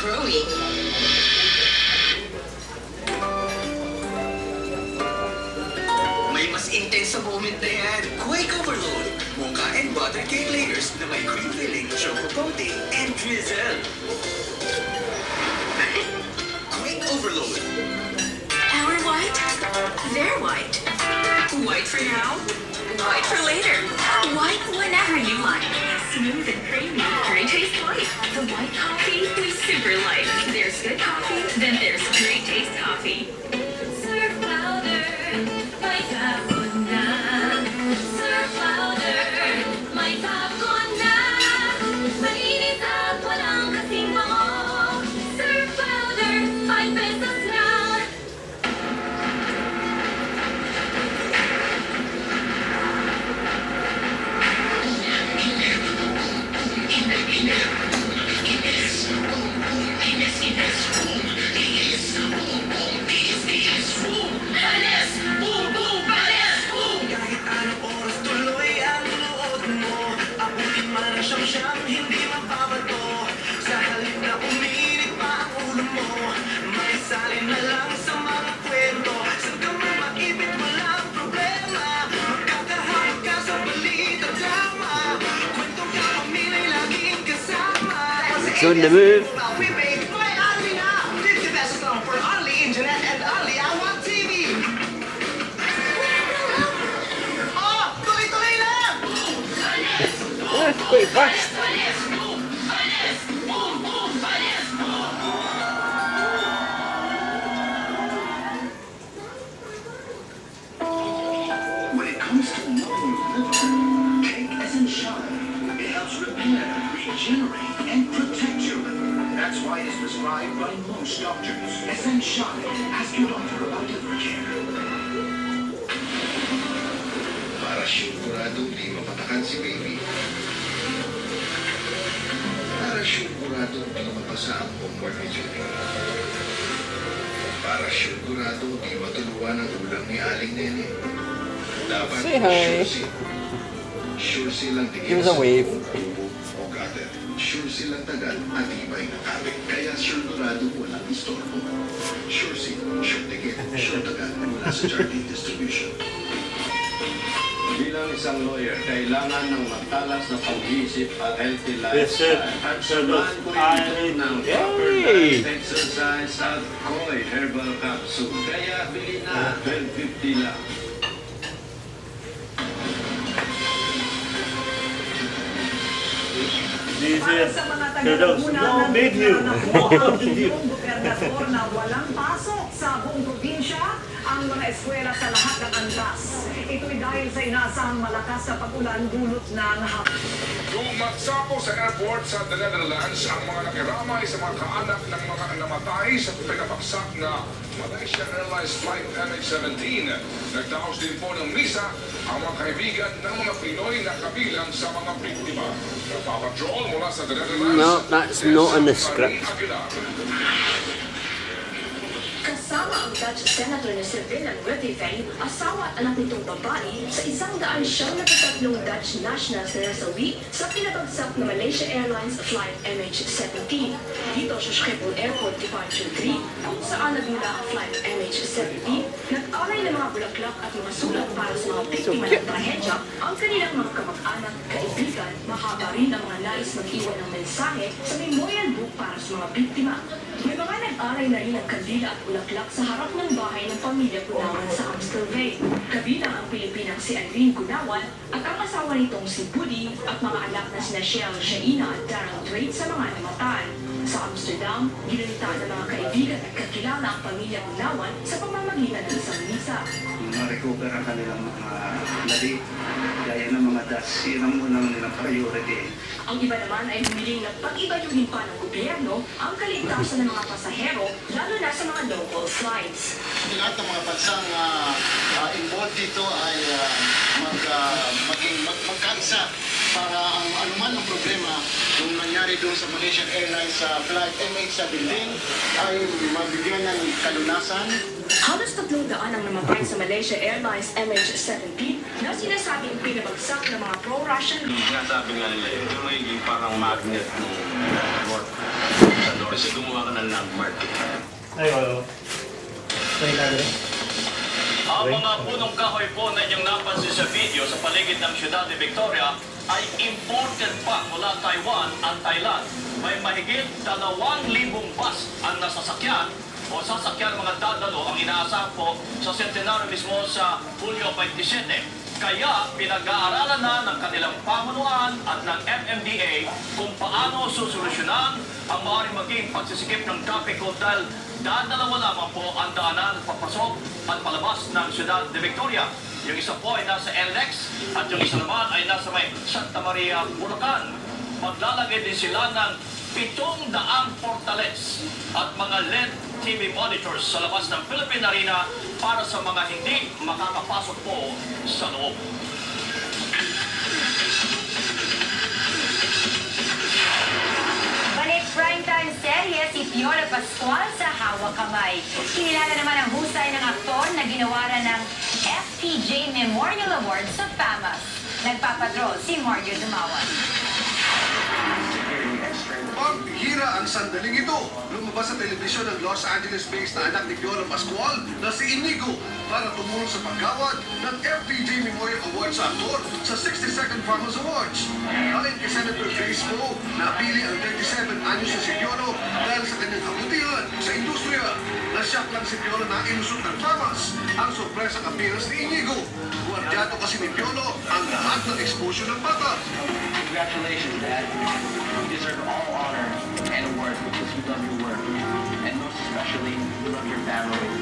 growing. May mas intense sa moment na yan. Quake Overload. Mocha and butter cake layers na may cream filling, choco coating, and drizzle. Quake Overload. Our white, their white. White for now, white for later. White whenever you like. Smooth and creamy, great taste white. The white coffee we super like. There's good coffee, then there's great taste coffee. Surf powder, may tapon na. Surf powder, may tapon na. Mainit at walang kasing mo. Surf powder, 5 pesos lang. Kahit anong oras tuloy ang lood mo, abutin man ang siyam-siyam, hindi mababato. Sa halip na umiinit pa ang ulo mo, may salin na lang sa mga kwento. Saan ka man maibig, walang problema. Magkakahawak ka sa balita drama. Kwentong kapamilya laging kasama. It's on the move. This the best song for only internet and only I Want TV. Oh, tuloy-tuloy lang! Quick, fast. When it comes to knowing your liver, take Essential. It helps repair, regenerate, and protect your liver. That's why it's prescribed by most doctors. Essential. Ask your doctor about liver care. Para siguradong di mapatakan si baby. Para siguradong di mapasa ang homework ni Jenny. Para siguradong di matuluan ang ulam ni Aling Nene. Dapat Say hi. Sure silang Give us a wave. o gutter. Sure silang tagal at ibay na kabig. Kaya sigurado walang istorbo. Sure sure tigil, sure tagal mula sa Jardine Distribution. Bilang isang lawyer, kailangan ng matalas na pag-iisip at healthy Yes, sir. lifestyle. At Absolute. samahan ko ito ng proper Yay! diet, exercise at Koi Herbal Capsule. Kaya bili na, 12.50 lang. This Para is sa mga Firdaus. taga-Laguna No na video. naglalaban ako ang inyong gobernador na walang pasok sa buong probinsya ang mga eskwela sa lahat ng antas. Ito'y dahil sa inaasahang malakas na pag-ulan dulot ng hapon. Dumagsako sa airport sa The Netherlands ang mga nakiramay sa mga kaanak ng mga namatay sa pinabagsak na Malaysia Airlines Flight MH17. Nagdaos din po ng misa ang mga kaibigan ng mga Pinoy na kabilang sa mga biktima. Napapatrol mula sa The Netherlands. No, that's not in the Desiree script. Aguilar. Kasama ang Dutch Senator na si Willem Rutteveen, asawa at anak nitong babae, sa 173 Dutch nationals na nasawi sa pinabagsak na Malaysia Airlines Flight MH17. Dito sa Schiphol Airport Departure 3, kung saan nagmula ang Flight MH17, nag-alay ng mga bulaklak at mga sulat para sa mga biktima ng trahedya, ang kanilang mga kamag-anak, kaibigan, mahaba rin ang mga nais mag-iwan ng mensahe sa memorial book para sa mga biktima. May mga nag-alay na rin ang kandila at bulaklak sa harap ng bahay ng pamilya Gunawan sa Amstelveen. Kabilang ang Pilipinang si Irene Gunawan at ang asawa nitong si Budi at mga anak na sina Shell Shaina at Darrell Drake sa mga namatay. Sa Amsterdam, ginalita ng mga kaibigan at kakilala ang pamilya Gunawan sa pamamagitan ng isang misa. Ma-recover ang kanilang mga labi, gaya ng mga das, yun ang unang nilang priority. Ang iba naman ay humiling na pag-ibayuhin pa ng gobyerno ang kaligtasan ng mga pasahero, lalo na sa mga local flights. Lahat ng mga bansang involved dito ay magkaisa para ang anuman ang problema yung nangyari doon sa Malaysian Airlines sa flight MH17 ay mabigyan ng kalunasan. Halos 300 ang namatay sa Malaysia Airlines MH17 na sinasabing pinabagsak ng mga pro-Russian. Sinasabi nga nila yun, yung magiging parang magnet ng North sa North kasi gumawa ka ng landmark. Ay, oo. May kagawin. Ang mga punong kahoy po na inyong napansin sa video sa paligid ng Ciudad de Victoria ay imported pa mula Taiwan at Thailand. May mahigit 2,000 bus ang nasasakyan o sasakyan mga dadalo ang inaasahan po sa sentenaryo mismo sa Hulyo 27. Kaya pinag-aaralan na ng kanilang pamunuan at ng MMDA kung paano susolusyonan ang maaaring maging pagsisikip ng trapiko dahil dadalawa lamang po ang daanan papasok at palabas ng Ciudad de Victoria. Yung isa po ay nasa NLEX at yung isa naman ay nasa may Santa Maria, Bulacan. Maglalagay din sila ng 700 portales at mga LED TV monitors sa labas ng Philippine Arena para sa mga hindi makakapasok po sa loob. Balik primetime serye si Piolo Pascual sa Hawak Kamay. Kinilala naman ang husay ng aktor na ginawaran ng FPJ Memorial Award sa FAMAS. Nagpapatrol si Mario Dumawan. Pagbihira ang sandaling ito. Lumabas sa telebisyon ng Los Angeles-based na anak ni Piolo Pascual na si Inigo para tumulong sa paggawad ng FPJ Memorial Award sa aktor sa 62nd Farmers Awards. Ayon kay Senator Grace Poe, napili ang 37 anyos na si Piolo dahil sa kanyang kabutihan sa industriya. Nasyak lang si Piolo na inusot ng Farmers ang sorpresang appearance ni Inigo. Guardiado kasi ni Piolo ang lahat ng exposure ng bata. Congratulations, Dad. You deserve all honor and awards because you love your work. And most especially, you love your family.